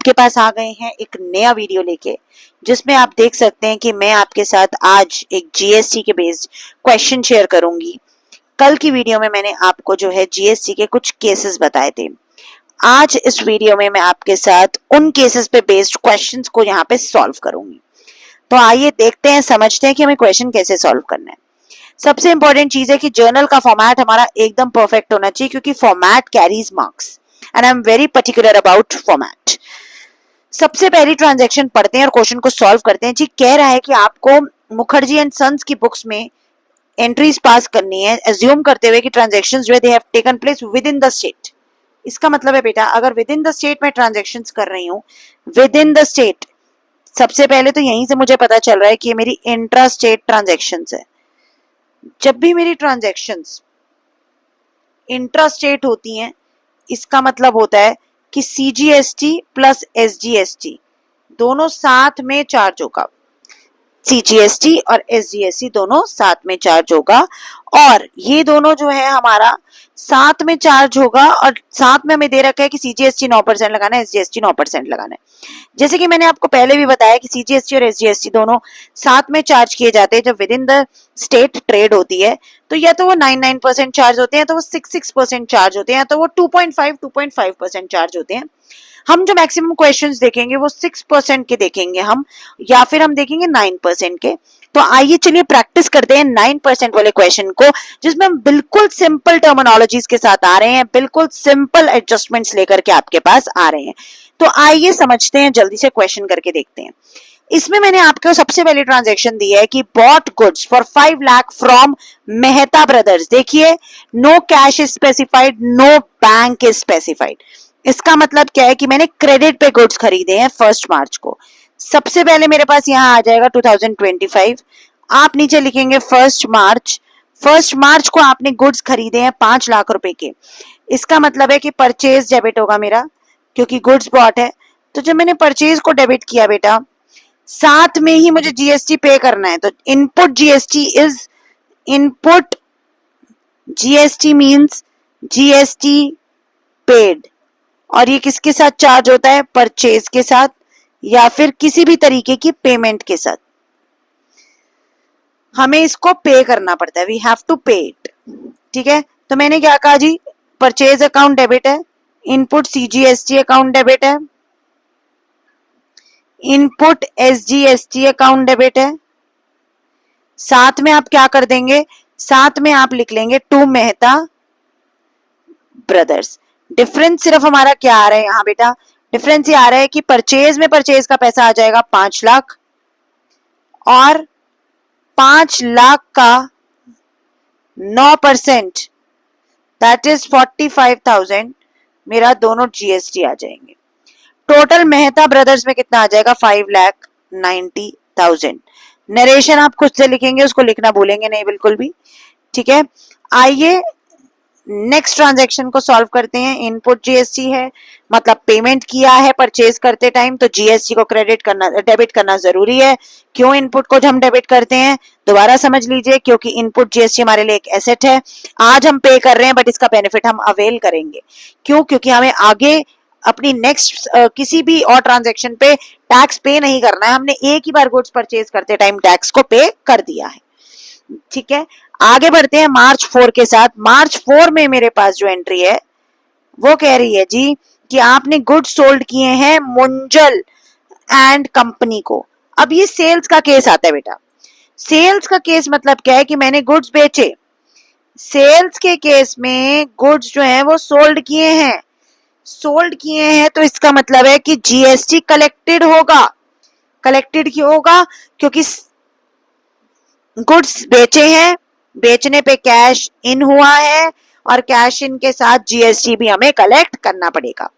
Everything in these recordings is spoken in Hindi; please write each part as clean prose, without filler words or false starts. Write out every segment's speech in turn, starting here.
आपके पास आ गए हैं एक नया वीडियो लेके, जिसमें आप देख सकते हैं कि मैं आपके साथ आज एक जीएसटी के बेस्ड क्वेश्चन शेयर करूंगी। कल की वीडियो में मैंने आपको जो है जीएसटी के कुछ केसेस बताए थे। आज इस वीडियो में मैं आपके साथ उन केसेस पे बेस्ड क्वेश्चंस को यहाँ पे सॉल्व करूंगी। तो आइए देखते हैं, समझते हैं कि हमें क्वेश्चन कैसे सॉल्व करना है। सबसे इंपॉर्टेंट चीज है कि जर्नल का फॉर्मेट हमारा एकदम परफेक्ट होना चाहिए, क्योंकि format carries marks and I am very particular about format. सबसे पहली ट्रांजैक्शन पढ़ते हैं और क्वेश्चन को सॉल्व करते हैं। जी कह रहा है कि आपको मुखर्जी एंड सन्स की बुक्स में एंट्रीज पास करनी है, एज्यूम करते हुए कि ट्रांजैक्शंस जो है they have taken place with in the state. इसका मतलब है बेटा, अगर विद इन द स्टेट में ट्रांजैक्शंस कर रही हूँ, विद इन द स्टेट, सबसे पहले तो यहीं से मुझे पता चल रहा है कि ये मेरी इंट्रा स्टेट ट्रांजैक्शंस है। जब भी मेरी ट्रांजैक्शंस इंट्रा स्टेट होती हैं, इसका मतलब होता है कि सीजीएसटी प्लस एसजीएसटी दोनों साथ में चार्ज होगा। सीजीएसटी और एसजीएसटी दोनों साथ में चार्ज होगा, और ये दोनों जो है हमारा साथ में चार्ज होगा, और साथ में हमें दे रखा है कि सीजीएसटी 9% लगाना है, एसजीएसटी 9% लगाना है। जैसे कि मैंने आपको पहले भी बताया कि सीजीएसटी और एसजीएसटी दोनों साथ में चार्ज किए जाते हैं जब with in the state trade होती है। तो या तो वो 9% चार्ज होते हैं, तो वो 6% चार्ज होते हैं, तो वो 2.5% चार्ज होते हैं। हम जो मैक्सिमम क्वेश्चंस देखेंगे वो 6% के देखेंगे हम, या फिर हम देखेंगे 9% के। तो आइए चलिए प्रैक्टिस करते हैं 9% वाले क्वेश्चन को, जिसमें हम बिल्कुल सिंपल टर्मिनोलॉजीज के साथ आ रहे हैं, बिल्कुल सिंपल एडजस्टमेंट्स लेकर के आपके पास आ रहे हैं। तो आइए समझते हैं, जल्दी से क्वेश्चन करके देखते हैं। इसमें मैंने आपको सबसे पहले ट्रांजैक्शन दी है कि bought goods for 5 lakh from Mehta brothers. देखिए, no cash is specified, no bank is specified. इसका मतलब क्या है कि मैंने क्रेडिट पे गुड्स खरीदे हैं 1 मार्च को। सबसे पहले मेरे पास यहाँ आ जाएगा 2025। आप नीचे लिखेंगे 1 मार्च। 1 मार्च को आपने गुड्स खरीदे हैं 5 लाख रुपए के। इसका मतलब है कि परचेज डेबिट होगा मेरा, क्योंकि गुड्स बॉट है। तो जब मैंने परचेज को डेबिट किया बेटा, साथ में ही मुझे जीएसटी पे करना है। तो input GST is input GST means GST paid, और ये किसके साथ चार्ज होता है? परचेज के साथ, या फिर किसी भी तरीके की पेमेंट के साथ हमें इसको पे करना पड़ता है। वी हैव टू पे इट। ठीक है, तो मैंने क्या कहा जी, परचेज अकाउंट डेबिट है, इनपुट सीजीएसटी अकाउंट डेबिट है, इनपुट एसजीएसटी अकाउंट डेबिट है। साथ में आप क्या कर देंगे, साथ में आप लिख लेंगे टू मेहता ब्रदर्स। डिफरेंस सिर्फ हमारा क्या आ रहा है यहाँ बेटा, डिफरेंस ये आ रहा है कि परचेज में परचेज का पैसा आ जाएगा 5 लाख, और 5 लाख का 9% दैट इज 45,000 मेरा दोनों जीएसटी आ जाएंगे। टोटल मेहता ब्रदर्स में कितना आ जाएगा? 5,90,000। नरेशन आप खुद से लिखेंगे, उसको लिखना भूलेंगे नहीं बिल्कुल भी। ठीक है, आइए नेक्स्ट ट्रांजैक्शन को सॉल्व करते हैं। इनपुट जीएसटी है, मतलब पेमेंट किया है परचेज करते टाइम, तो जीएसटी को क्रेडिट करना, डेबिट करना जरूरी है। क्यों इनपुट को हम डेबिट करते हैं, दोबारा समझ लीजिए, क्योंकि इनपुट जीएसटी हमारे लिए एक एसेट है। आज हम पे कर रहे हैं, बट इसका बेनिफिट हम अवेल करेंगे। क्यों? क्योंकि हमें आगे अपनी नेक्स्ट किसी भी और ट्रांजैक्शन पे टैक्स पे नहीं करना है। हमने एक ही बार गुड्स परचेज करते टाइम टैक्स को पे कर दिया है। ठीक है, आगे बढ़ते हैं मार्च 4 के साथ। मार्च 4 में मेरे पास जो एंट्री है वो कह रही है जी कि आपने गुड्स सोल्ड किए हैं मुंजल एंड कंपनी को। अब ये सेल्स का केस आता है बेटा। सेल्स का केस मतलब क्या है कि मैंने गुड्स बेचे। सेल्स के केस में गुड्स जो है वो सोल्ड किए हैं, सोल्ड किए हैं, तो इसका मतलब है कि जीएसटी कलेक्टेड होगा। कलेक्टेड क्यों होगा? क्योंकि गुड्स बेचे हैं, बेचने पे कैश इन हुआ है, और कैश इन के साथ जीएसटी भी हमें कलेक्ट करना पड़ेगा।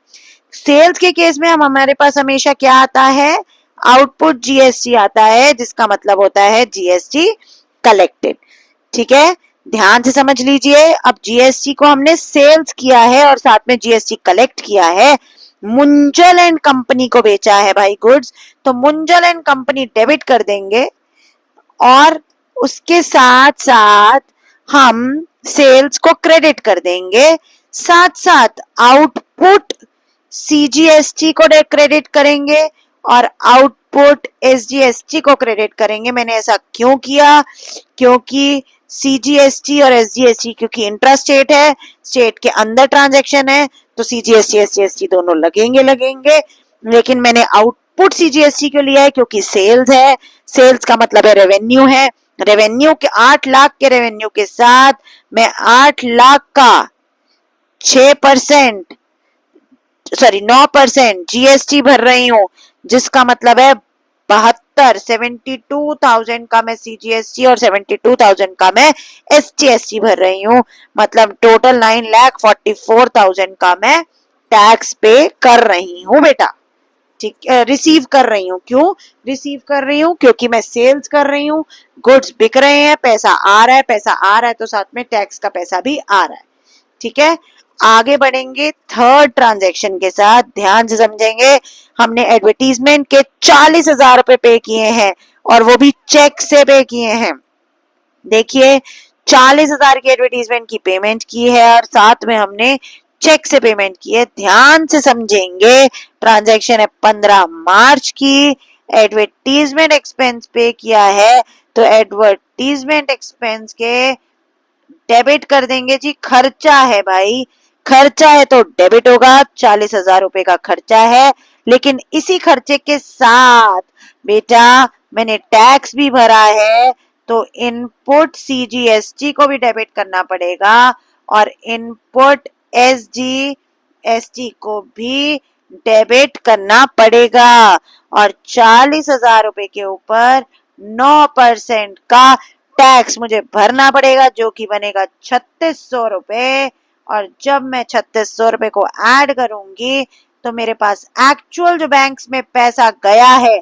सेल्स के केस में हमारे पास हमेशा क्या आता है? आउटपुट जीएसटी आता है, जिसका मतलब होता है जीएसटी कलेक्टेड। ठीक है, ध्यान से समझ लीजिए। अब जीएसटी को हमने सेल्स किया है और साथ में जीएसटी कलेक्ट किया है। मुंजल एंड कंपनी को बेचा है भाई गुड्स, तो मुंजल एंड कंपनी डेबिट कर देंगे, और उसके साथ साथ हम सेल्स को क्रेडिट कर देंगे। साथ साथ आउटपुट सीजीएसटी को क्रेडिट करेंगे और आउटपुट एसजीएसटी को क्रेडिट करेंगे। मैंने ऐसा क्यों किया? क्योंकि सीजीएसटी और एसजीएसटी क्योंकि इंट्रा स्टेट है, स्टेट के अंदर ट्रांजैक्शन है, तो सीजीएसटी एसजीएसटी दोनों लगेंगे। लेकिन मैंने आउटपुट सीजीएसटी क्यों लिया है? क्योंकि सेल्स है, सेल्स का मतलब है रेवेन्यू है। रेवेन्यू के 8 लाख के रेवेन्यू के साथ मैं 8 लाख का 6% 9% जीएसटी भर रही हूँ, जिसका मतलब है 72,000 का मैं सीजीएसटी और 72,000 का मैं एसटीएसटी भर रही हूँ। मतलब टोटल 9,44,000 का मैं टैक्स पे कर रही हूँ बेटा। ठीक, रिसीव कर रही हूँ। क्यों रिसीव कर रही हूँ? क्योंकि मैं सेल्स कर रही हूँ, गुड्स बिक रहे हैं, पैसा आ रहा है तो साथ में टैक्स का पैसा भी आ रहा है। ठीक है, आगे बढ़ेंगे थर्ड ट्रांजैक्शन के साथ, ध्यान से समझेंगे। हमने एडवर्टीजमेंट के 40,000 रुपए पे किए हैं और वो भी चेक से पे किए हैं। देखिए 40,000 की एडवर्टीजमेंट की पेमेंट की है और साथ में हमने चेक से पेमेंट की है। ध्यान से समझेंगे, ट्रांजैक्शन है 15 मार्च की, एडवर्टीजमेंट एक्सपेंस पे किया है तो एडवर्टीजमेंट एक्सपेंस के डेबिट कर देंगे जी। खर्चा है भाई, खर्चा है तो डेबिट होगा। 40,000 रुपए का खर्चा है, लेकिन इसी खर्चे के साथ बेटा मैंने टैक्स भी भरा है, तो इनपुट सीजीएसटी को भी डेबिट करना पड़ेगा और इनपुट एसजीएसटी को भी डेबिट करना पड़ेगा। और 40,000 रुपए के ऊपर 9% का टैक्स मुझे भरना पड़ेगा, जो कि बनेगा 3600 रुपए। और जब मैं 3600 रुपए को ऐड करूंगी तो मेरे पास एक्चुअल जो बैंक्स में पैसा गया है,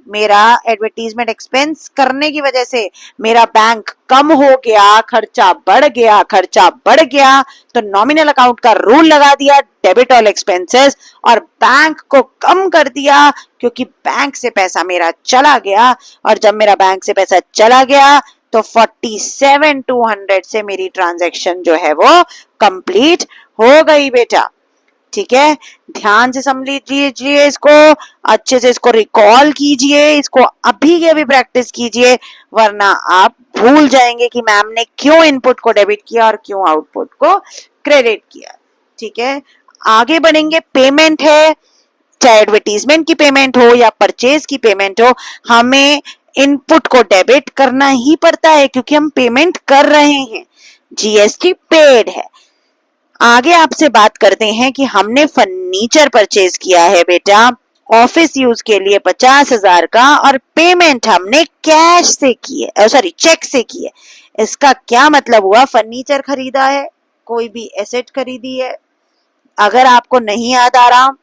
मेरा एडवर्टीजमेंट एक्सपेंस करने की वजह से मेरा बैंक कम हो गया, खर्चा बढ़ गया, तो नॉमिनल अकाउंट का रूल लगा दिया, डेबिट ऑल एक्सपेंसेस, और बैंक को कम कर दिया क्योंकि बैंक से पैसा मेरा चला गया। और जब मेरा बैंक से पैसा चला गया तो 47,200 से मेरी ट्रांजैक्शन जो है वो कंप्लीट हो गई बेटा। ठीक है, ध्यान से समझ लीजिए इसको, अच्छे से इसको रिकॉल कीजिए, इसको अभी के अभी प्रैक्टिस कीजिए, वरना आप भूल जाएंगे कि मैम ने क्यों इनपुट को डेबिट किया और क्यों आउटपुट को क्रेडिट किया। ठीक है, आगे बढ़ेंगे। पेमेंट है, चाहे एडवर्टीजमेंट की पेमेंट हो या परचेज की पेमेंट हो, हमें इनपुट को डेबिट करना ही पड़ता है क्योंकि हम पेमेंट कर रहे हैं, जीएसटी पेड है। आगे आपसे बात करते हैं कि हमने फर्नीचर परचेज किया है बेटा ऑफिस यूज के लिए 50,000 का, और पेमेंट हमने कैश से की है, सॉरी चेक से की है। इसका क्या मतलब हुआ? फर्नीचर खरीदा है, कोई भी एसेट खरीदी है। अगर आपको नहीं याद आ रहा,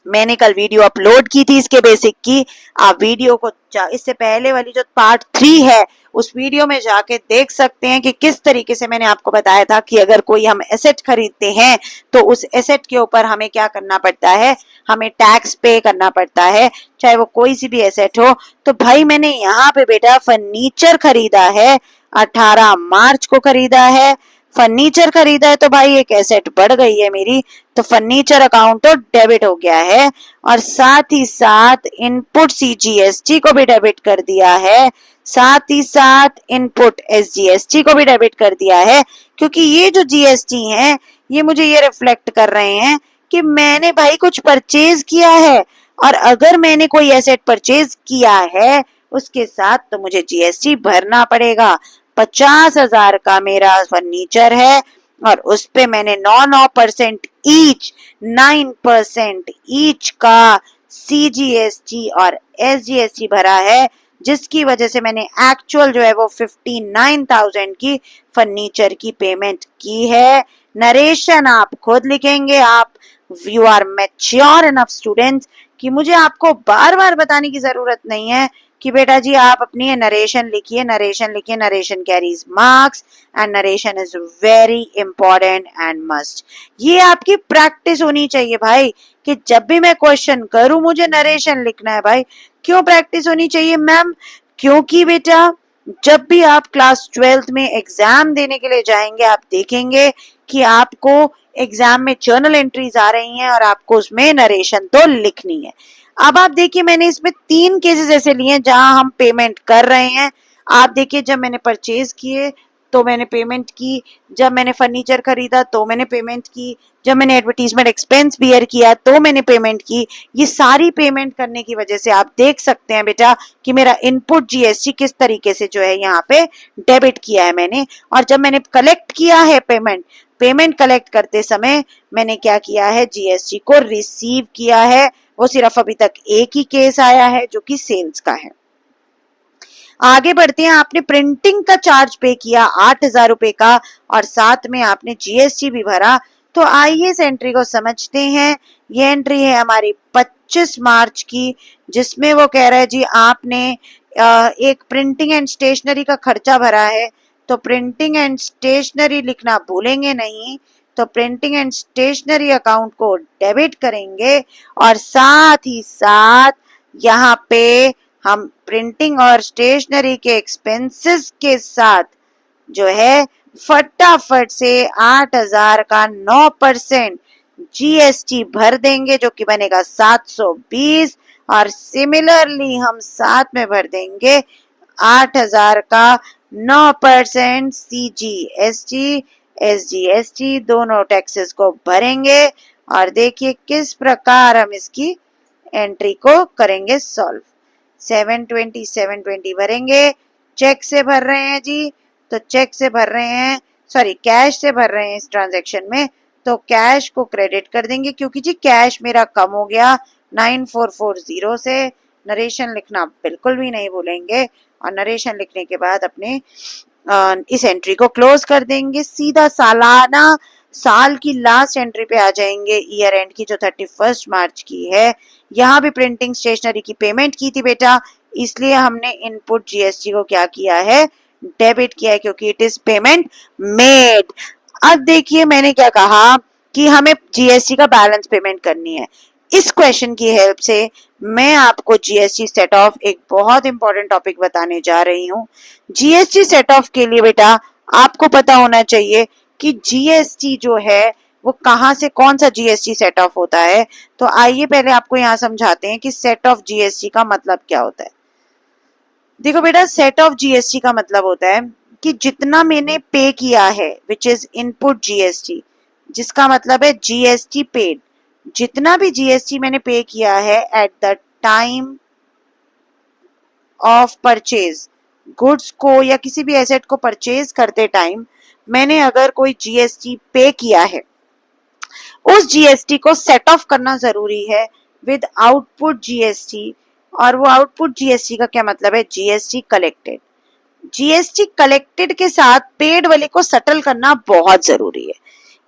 मैंने कल वीडियो अपलोड की थी इसके बेसिक की, आप वीडियो को इससे पहले वाली जो पार्ट 3 है उस वीडियो में जाके देख सकते हैं कि किस तरीके से मैंने आपको बताया था कि अगर कोई हम एसेट खरीदते हैं तो उस एसेट के ऊपर हमें क्या करना पड़ता है, हमें टैक्स पे करना पड़ता है, चाहे वो कोई सी भी एसेट हो। तो भाई मैंने यहाँ पे बेटा फर्नीचर खरीदा है, 18 मार्च को खरीदा है, फर्नीचर खरीदा है तो भाई एक एसेट बढ़ गई है मेरी, तो फर्नीचर अकाउंट तो डेबिट हो गया है। और साथ ही साथ इनपुट सीजीएसटी को भी डेबिट कर दिया है, साथ ही साथ इनपुट एसजीएसटी को भी डेबिट कर दिया है, क्योंकि ये जो जीएसटी हैं ये मुझे ये रिफ्लेक्ट कर रहे हैं कि मैंने भाई कुछ परचेज किया है, और अगर मैंने कोई एसेट परचेज किया है उसके साथ तो मुझे जीएसटी भरना पड़ेगा। 50,000 का मेरा फर्नीचर है और उस पे मैंने 9% ईच 9% ईच का सीजीएसटी और एसजीएसटी भरा है, जिसकी वजह से मैंने एक्चुअल जो है वो 59,000 की फर्नीचर की पेमेंट की है। नरेशन आप खुद लिखेंगे, आप you are mature enough students कि मुझे आपको बार बार बताने की जरूरत नहीं है कि बेटा जी आप अपनी नरेशन लिखिए, narration carries marks and narration is very important and must. ये आपकी प्रैक्टिस होनी चाहिए भाई कि जब भी मैं क्वेश्चन करूं मुझे नरेशन लिखना है भाई। क्यों प्रैक्टिस होनी चाहिए मैम? क्योंकि बेटा जब भी आप क्लास 12th में एग्जाम देने के लिए जाएंगे, आप देखेंगे कि आपको एग्जाम में जर्नल एंट्रीज आ रही हैं और आपको उसमें नरेशन तो लिखनी है। अब आप देखिए, मैंने इसमें 3 केसेस ऐसे लिए हैं जहां हम पेमेंट कर रहे हैं। आप देखिए, जब मैंने परचेज किए तो मैंने पेमेंट की, जब मैंने फर्नीचर खरीदा तो मैंने पेमेंट की, जब मैंने एडवर्टीजमेंट एक्सपेंस बियर किया तो मैंने पेमेंट की। ये सारी पेमेंट करने की वजह से आप देख सकते हैं बेटा कि मेरा इनपुट जीएसटी किस तरीके से जो है यहाँ पे डेबिट किया है मैंने। और जब मैंने कलेक्ट किया है पेमेंट कलेक्ट करते समय मैंने क्या किया है, जीएसटी को रिसीव किया है। वो सिर्फ अभी तक एक ही केस आया है जो कि सेल्स का है। आगे बढ़ते हैं। आपने प्रिंटिंग का चार्ज पे किया 8,000 रुपए का और साथ में आपने जीएसटी भी भरा। तो आइए इस एंट्री को समझते हैं। ये एंट्री है हमारी 25 मार्च की, जिसमें वो कह रहा है जी आपने एक प्रिंटिंग एंड स्टेशनरी का खर्चा भरा है। तो प्रिंटिंग एंड स्टेशनरी लिखना भूलेंगे नहीं, तो प्रिंटिंग एंड स्टेशनरी अकाउंट को डेबिट करेंगे और साथ ही साथ यहाँ पे हम प्रिंटिंग और स्टेशनरी के एक्सपेंसेस के साथ जो है फटाफट से 8,000 का 9% जीएसटी भर देंगे, जो कि बनेगा 720। और सिमिलरली हम साथ में भर देंगे 8,000 का 9% सीजीएसटी, एसजीएसटी, दोनों टैक्सेस को भरेंगे। और देखिए किस प्रकार हम इसकी एंट्री को करेंगे सॉल्व। 720 भरेंगे। चेक से भर रहे हैं जी, तो चेक से भर रहे हैं, सॉरी कैश से भर रहे हैं इस ट्रांजैक्शन में, तो कैश को क्रेडिट कर देंगे क्योंकि जी कैश मेरा कम हो गया 9440 से। नरेशन लिखना बिल्कुल भी नहीं भूलेंगे और नरेशन लिखने के बाद अपने इस एंट्री को क्लोज कर देंगे। सीधा सालाना साल की लास्ट एंट्री पे आ जाएंगे, ईयर एंड की जो 31 मार्च की है। यहाँ भी प्रिंटिंग स्टेशनरी की पेमेंट की थी बेटा, इसलिए हमने इनपुट जीएसटी को क्या किया है, डेबिट किया है, क्योंकि इट इज पेमेंट मेड। अब देखिए मैंने क्या कहा कि हमें जीएसटी का बैलेंस पेमेंट करनी है। इस क्वेश्चन की हेल्प से मैं आपको जीएसटी सेट ऑफ एक बहुत इंपॉर्टेंट टॉपिक बताने जा रही हूँ। जीएसटी सेट ऑफ के लिए बेटा आपको पता होना चाहिए कि जीएसटी जो है वो कहाँ से कौन सा जीएसटी सेट ऑफ होता है। तो आइए पहले आपको यहाँ समझाते हैं कि सेट ऑफ जीएसटी का मतलब क्या होता है। देखो बेटा, सेट ऑफ जीएसटी का मतलब होता है कि जितना मैंने पे किया है विच इज इनपुट जीएसटी, जिसका मतलब है जीएसटी पेड, जितना भी जीएसटी मैंने पे किया है at the time of purchase, goods को या किसी भी एसेट को परचेज करते टाइम मैंने अगर कोई जीएसटी पे किया है, उस जीएसटी को सेट ऑफ करना जरूरी है विद आउटपुट जीएसटी। और वो आउटपुट जीएसटी का क्या मतलब है, जीएसटी कलेक्टेड। जीएसटी कलेक्टेड के साथ पेड वाले को सेटल करना बहुत जरूरी है।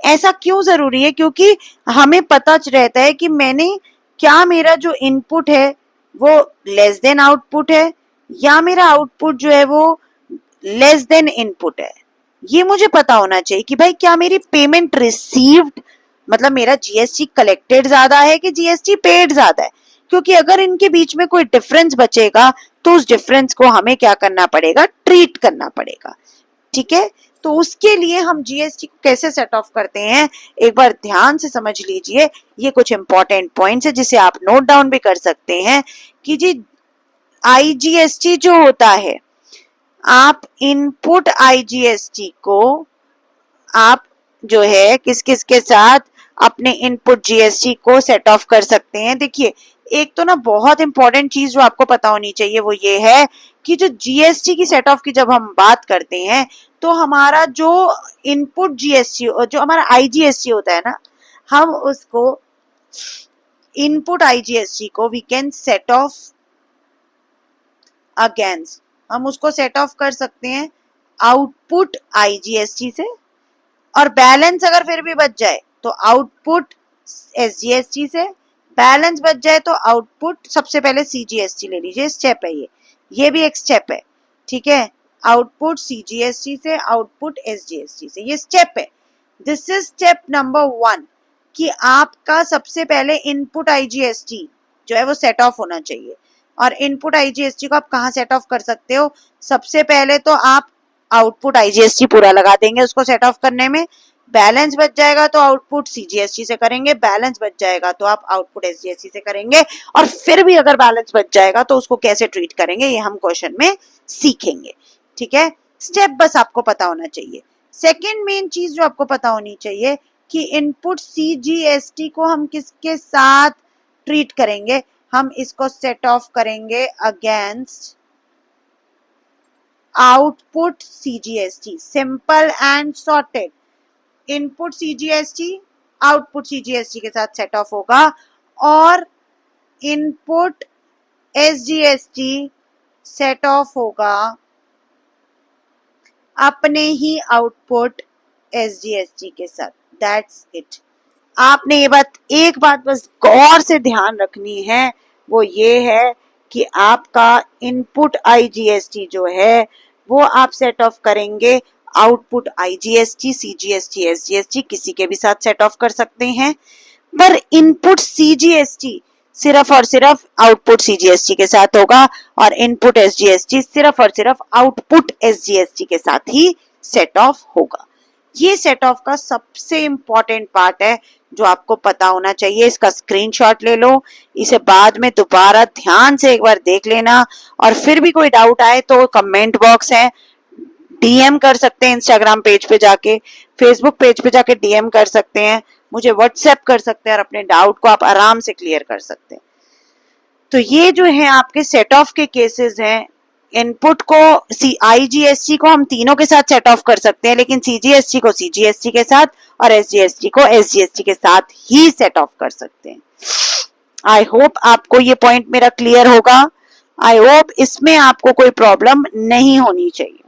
ऐसा क्यों जरूरी है, क्योंकि हमें पता रहता है कि मैंने क्या, मेरा जो इनपुट है वो लेस देन आउटपुट है या मेरा आउटपुट जो है वो लेस देन इनपुट है। ये मुझे पता होना चाहिए कि भाई क्या मेरी पेमेंट रिसीव्ड, मतलब मेरा जीएसटी कलेक्टेड ज्यादा है कि जीएसटी पेड ज्यादा है। क्योंकि अगर इनके बीच में कोई डिफरेंस बचेगा तो उस डिफरेंस को हमें क्या करना पड़ेगा, ट्रीट करना पड़ेगा। ठीक है, तो उसके लिए हम जीएसटी को कैसे सेट ऑफ करते हैं एक बार ध्यान से समझ लीजिए। ये कुछ इंपॉर्टेंट पॉइंट्स है जिसे आप नोट डाउन भी कर सकते हैं कि जी आईजीएसटी जो होता है, आप इनपुट आईजीएसटी को आप जो है किस किस के साथ अपने इनपुट जीएसटी को सेट ऑफ कर सकते हैं। देखिए, एक तो ना बहुत इंपॉर्टेंट चीज जो आपको पता होनी चाहिए वो ये है कि जो जीएसटी की सेट ऑफ की जब हम बात करते हैं तो हमारा जो इनपुट जीएसटी, जो हमारा आईजीएसटी होता है ना, हम उसको इनपुट आईजीएसटी को we can set off against, हम उसको सेट ऑफ कर सकते हैं आउटपुट आईजीएसटी से। और बैलेंस अगर फिर भी बच जाए तो आउटपुट एसजीएसटी से, बैलेंस बच जाए तो आउटपुट, सबसे पहले सीजीएसटी ले लीजिए, स्टेप है ये भी एक स्टेप है। ठीक है, आउटपुट सीजीएसटी से, आउटपुट एसजीएसटी से, ये स्टेप है। दिस इज स्टेप नंबर 1 कि आपका सबसे पहले इनपुट आईजीएसटी जो है वो सेट ऑफ होना चाहिए। और इनपुट आईजीएसटी को आप कहाँ सेट ऑफ कर सकते हो? सबसे पहले तो आप आउटपुट आईजीएसटी पूरा लगा देंगे उसको सेट ऑफ करने में, बैलेंस बच जाएगा तो आउटपुट सीजीएसटी से करेंगे, बैलेंस बच जाएगा तो आप आउटपुट एसजीएसटी से करेंगे, और फिर भी अगर बैलेंस बच जाएगा तो उसको कैसे ट्रीट करेंगे ये हम क्वेश्चन में सीखेंगे। ठीक है, स्टेप बस आपको पता होना चाहिए। सेकेंड मेन चीज जो आपको पता होनी चाहिए कि इनपुट सीजीएसटी को हम किसके साथ ट्रीट करेंगे? हम इसको सेट ऑफ करेंगे against output CGST, simple and sorted. Input CGST output CGST के साथ सेट ऑफ होगा और इनपुट एसजीएसटी सेट ऑफ होगा अपने ही आउटपुट एसजीएसटी के साथ। That's it. आपने ये बात, एक बात बस गौर से ध्यान रखनी है, वो ये है कि आपका इनपुट आईजीएसटी जो है वो आप सेट ऑफ करेंगे आउटपुट आईजीएसटी, सीजीएसटी, एसजीएसटी किसी के भी साथ सेट ऑफ कर सकते हैं, पर इनपुट सीजीएसटी सिर्फ और सिर्फ आउटपुट सीजीएसटी के साथ होगा और इनपुट एसजीएसटी सिर्फ और सिर्फ आउटपुट एसजीएसटी के साथ ही सेट ऑफ होगा। ये सेट ऑफ का सबसे इंपॉर्टेंट पार्ट है जो आपको पता होना चाहिए। इसका स्क्रीनशॉट ले लो, इसे बाद में दोबारा ध्यान से एक बार देख लेना, और फिर भी कोई डाउट आए तो कमेंट बॉक्स है, डीएम कर सकते हैं, इंस्टाग्राम पेज पे जाके, फेसबुक पेज पे जाके डीएम कर सकते हैं, मुझे व्हाट्सएप कर सकते हैं और अपने डाउट को आप आराम से क्लियर कर सकते हैं। तो ये जो है आपके सेट ऑफ के केसेस हैं। इनपुट को आईजीएसटी को हम तीनों के साथ सेट ऑफ कर सकते हैं, लेकिन सीजीएसटी को सीजीएसटी के साथ और एसजीएसटी को एसजीएसटी के साथ ही सेट ऑफ कर सकते हैं। आई होप आपको ये पॉइंट मेरा क्लियर होगा। आई होप इसमें आपको कोई प्रॉब्लम नहीं होनी चाहिए।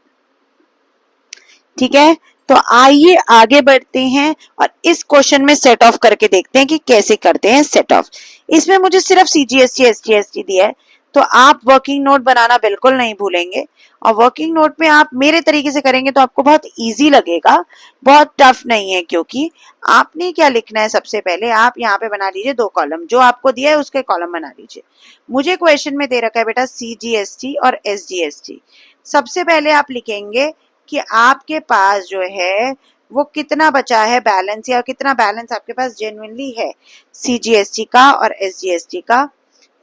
ठीक है, तो आइए आगे बढ़ते हैं और इस क्वेश्चन में सेट ऑफ करके देखते हैं कि कैसे करते हैं सेट ऑफ। इसमें मुझे सिर्फ सीजीएसटी एसजीएसटी दिया है, तो आप वर्किंग नोट बनाना बिल्कुल नहीं भूलेंगे, और वर्किंग नोट में आप मेरे तरीके से करेंगे तो आपको बहुत इजी लगेगा, बहुत टफ नहीं है। क्योंकि आपने क्या लिखना है, सबसे पहले आप यहाँ पे बना लीजिए 2 कॉलम, जो आपको दिया है उसके कॉलम बना लीजिए। मुझे क्वेश्चन में दे रखा है बेटा सीजीएसटी और एसजीएसटी। सबसे पहले आप लिखेंगे कि आपके पास जो है वो कितना बचा है बैलेंस, या कितना बैलेंस आपके पास जेन्युइनली है सीजीएसटी का और एसजीएसटी का।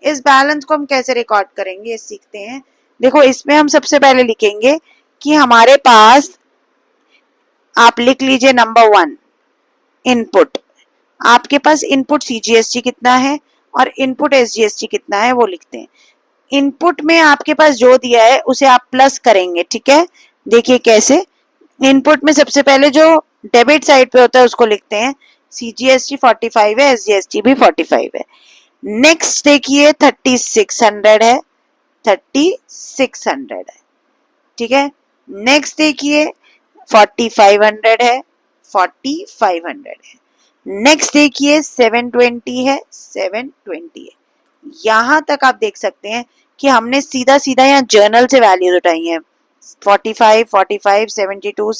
इस बैलेंस को हम कैसे रिकॉर्ड करेंगे ये सीखते हैं। देखो, इसमें हम सबसे पहले लिखेंगे कि हमारे पास, आप लिख लीजिए नंबर 1 इनपुट, आपके पास इनपुट सीजीएसटी कितना है और इनपुट एसजीएसटी कितना है वो लिखते हैं। इनपुट में आपके पास जो दिया है उसे आप प्लस करेंगे। ठीक है, देखिए कैसे। इनपुट में सबसे पहले जो डेबिट साइड पे होता है उसको लिखते हैं, सीजीएसटी 45 है, एसजीएसटी भी 45 है। नेक्स्ट देखिए 3600 है, 3600 है। ठीक है, नेक्स्ट देखिए 4500 है, 4500 है। नेक्स्ट देखिए 720 है, 720 है। यहां तक आप देख सकते हैं कि हमने सीधा सीधा यहाँ जर्नल से वैल्यूज उठाई हैं। 45, 45, 72,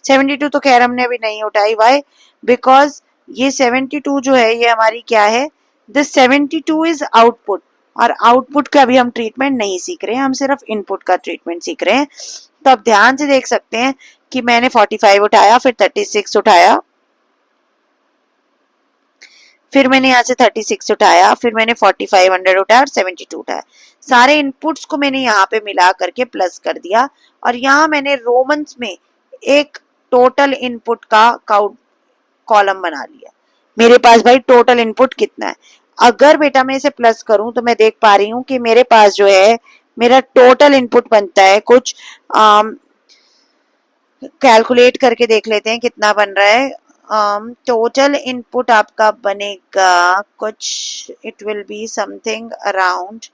72 तो खैर हमने अभी नहीं उठाई। वाई? बिकॉज ये 72 जो है ये हमारी क्या है, दिस 72 इज आउटपुट, और आउटपुट का अभी हम ट्रीटमेंट नहीं सीख रहे हैं, हम सिर्फ इनपुट का ट्रीटमेंट सीख रहे हैं। तो आप ध्यान से देख सकते हैं कि मैंने 45 उठाया, फिर 36 उठाया, फिर मैंने यहाँ से 36 उठाया, फिर मैंने 4500 उठाया और 72 उठाया। सारे इनपुट्स को मैंने यहाँ पे मिला करके प्लस कर दिया, और यहाँ मैंने रोमन्स में एक टोटल इनपुट का काउंट कॉलम बना लिया। मेरे पास भाई टोटल इनपुट कितना है। अगर बेटा मैं इसे प्लस करूं तो मैं देख पा रही हूँ कि मेरे पास जो है मेरा टोटल इनपुट बनता है कुछ, कैलकुलेट करके देख लेते हैं कितना बन रहा है। टोटल इनपुट आपका बनेगा कुछ, it will be something around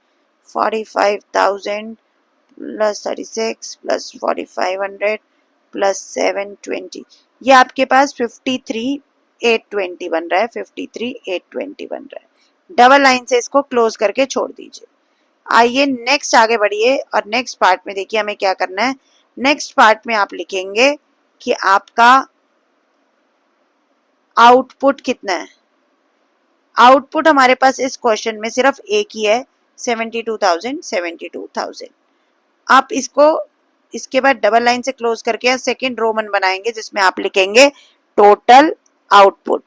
45,000 plus 36 plus 4500 plus 720, ये आपके पास 53,820 बन रहा है, 53,820 बन रहा है। डबल लाइन से इसको क्लोज करके छोड़ दीजिए। आइए नेक्स्ट आगे बढ़िए, और नेक्स्ट पार्ट में देखिए हमें क्या करना है। नेक्स्ट पार्ट में आप लिखेंगे कि आपका आउटपुट कितना है। आउटपुट हमारे पास इस क्वेश्चन में सिर्फ एक ही है, 72,000। आप इसको इसके बाद डबल लाइन से क्लोज करके सेकेंड रोमन बनाएंगे जिसमें आप लिखेंगे टोटल आउटपुट।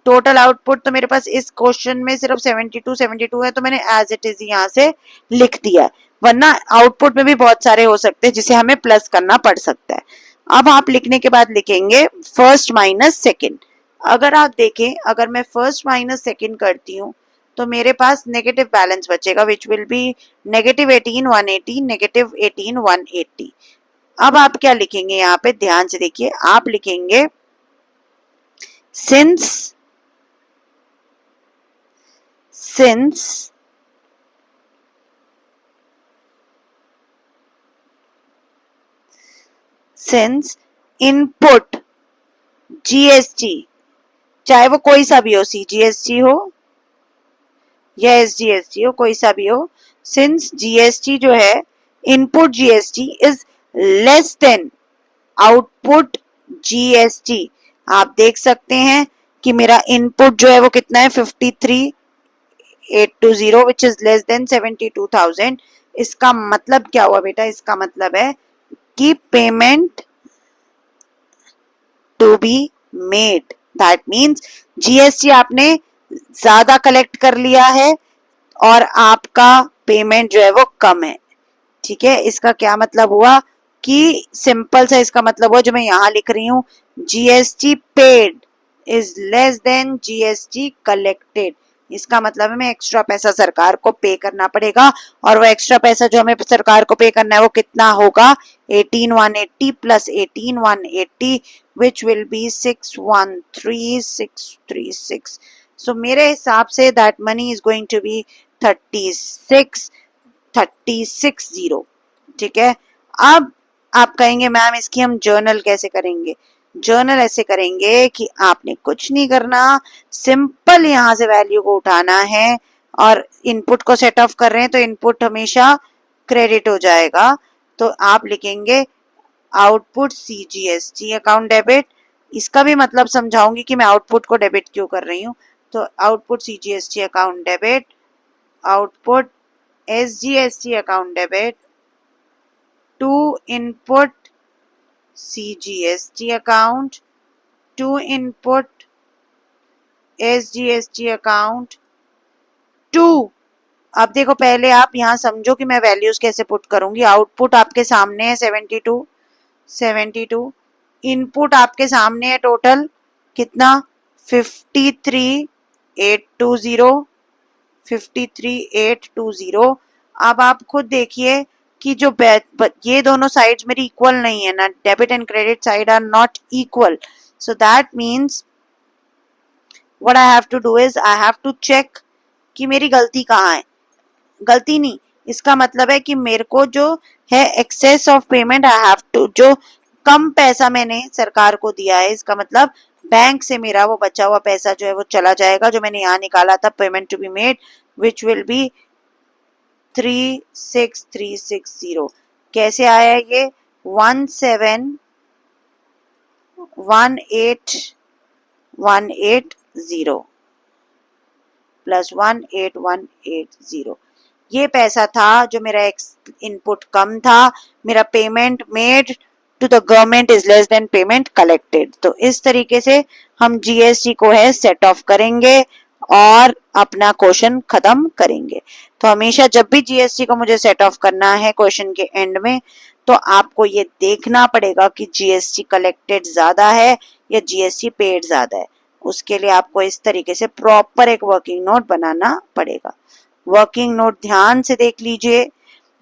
टोटल आउटपुट तो मेरे पास इस क्वेश्चन में सिर्फ 72 है, तो मैंने एज इट इज यहाँ से लिख दिया, वरना आउटपुट में भी बहुत सारे हो सकते हैं जिसे हमें प्लस करना पड़ सकता है। अब आप लिखने के बाद लिखेंगे फर्स्ट माइनस सेकेंड। अगर आप देखें, अगर मैं फर्स्ट माइनस सेकेंड करती हूँ तो मेरे पास नेगेटिव बैलेंस बचेगा विच विल बी -18,180, -18,180। अब आप क्या लिखेंगे यहाँ पे, ध्यान से देखिए, आप लिखेंगे since इनपुट जीएसटी, चाहे वो कोई सा भी हो, सीजीएसटी हो या एसजीएसटी हो, कोई सा भी हो, सिंस जीएसटी जो है, input GST is less then output GST. आप देख सकते हैं कि मेरा इनपुट जो है वो कितना है, 53,820 विच इज लेस देन 72,000। इसका मतलब क्या हुआ बेटा, इसका मतलब है कि payment to be made, that means GST आपने ज्यादा कलेक्ट कर लिया है और आपका पेमेंट जो है वो कम है। ठीक है, इसका क्या मतलब हुआ कि सिंपल सा इसका मतलब हुआ जो मैं यहां लिख रही हूं, GST paid is less then GST collected. इसका मतलब है मैं एक्स्ट्रा पैसा सरकार को पे करना पड़ेगा, और वो एक्स्ट्रा पैसा जो हमें सरकार को पे करना है वो कितना होगा, 18,180 plus 18,180 which will be 613636। So मेरे हिसाब से that money is going to be 36,360। ठीक है, अब आप कहेंगे मैम इसकी हम जर्नल कैसे करेंगे। जर्नल ऐसे करेंगे कि आपने कुछ नहीं करना, सिंपल यहां से वैल्यू को उठाना है और इनपुट को सेट ऑफ कर रहे हैं तो इनपुट हमेशा क्रेडिट हो जाएगा। तो आप लिखेंगे आउटपुट सीजीएसटी अकाउंट डेबिट। इसका भी मतलब समझाऊंगी कि मैं आउटपुट को डेबिट क्यों कर रही हूँ। तो output CGST account debit, output SGST account debit to input CGST account, to input SGST account, to, अब देखो पहले आप यहाँ समझो कि मैं वैल्यूज कैसे पुट करूंगी। आउटपुट आपके सामने है 72, इनपुट आपके सामने है टोटल कितना 53,820। अब आप खुद देखिए कि जो ये दोनों साइड्स मेरी इक्वल नहीं है ना, debit and credit side are not equal, so that means what I have to do is I have to check कि मेरी गलती कहाँ है। गलती नहीं, इसका मतलब है कि मेरे को जो है excess of payment I have to, जो कम पैसा मैंने सरकार को दिया है, इसका मतलब बैंक से मेरा वो बचा हुआ पैसा जो है वो चला जाएगा, जो मैंने यहाँ निकाला था payment to be made which will be 36,360। कैसे आया ये 17,18180 प्लस 18,180। ये पैसा था जो मेरा इनपुट कम था, मेरा payment made to the government is less than payment collected. तो इस तरीके से हम जीएसटी को है सेट ऑफ करेंगे और अपना क्वेश्चन खत्म करेंगे। तो हमेशा जब भी जीएसटी को मुझे सेट ऑफ करना है क्वेश्चन के एंड में, तो आपको ये देखना पड़ेगा कि जीएसटी कलेक्टेड ज्यादा है या जीएसटी पेड ज्यादा है। उसके लिए आपको इस तरीके से प्रॉपर एक वर्किंग नोट बनाना पड़ेगा। वर्किंग नोट ध्यान से देख लीजिए,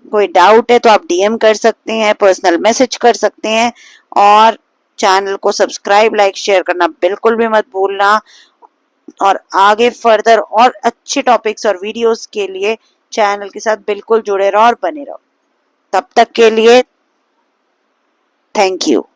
कोई डाउट है तो आप डीएम कर सकते हैं, पर्सनल मैसेज कर सकते हैं, और चैनल को सब्सक्राइब लाइक शेयर करना बिल्कुल भी मत भूलना। और आगे फर्दर और अच्छे टॉपिक्स और वीडियोस के लिए चैनल के साथ बिल्कुल जुड़े रहो और बने रहो। तब तक के लिए थैंक यू।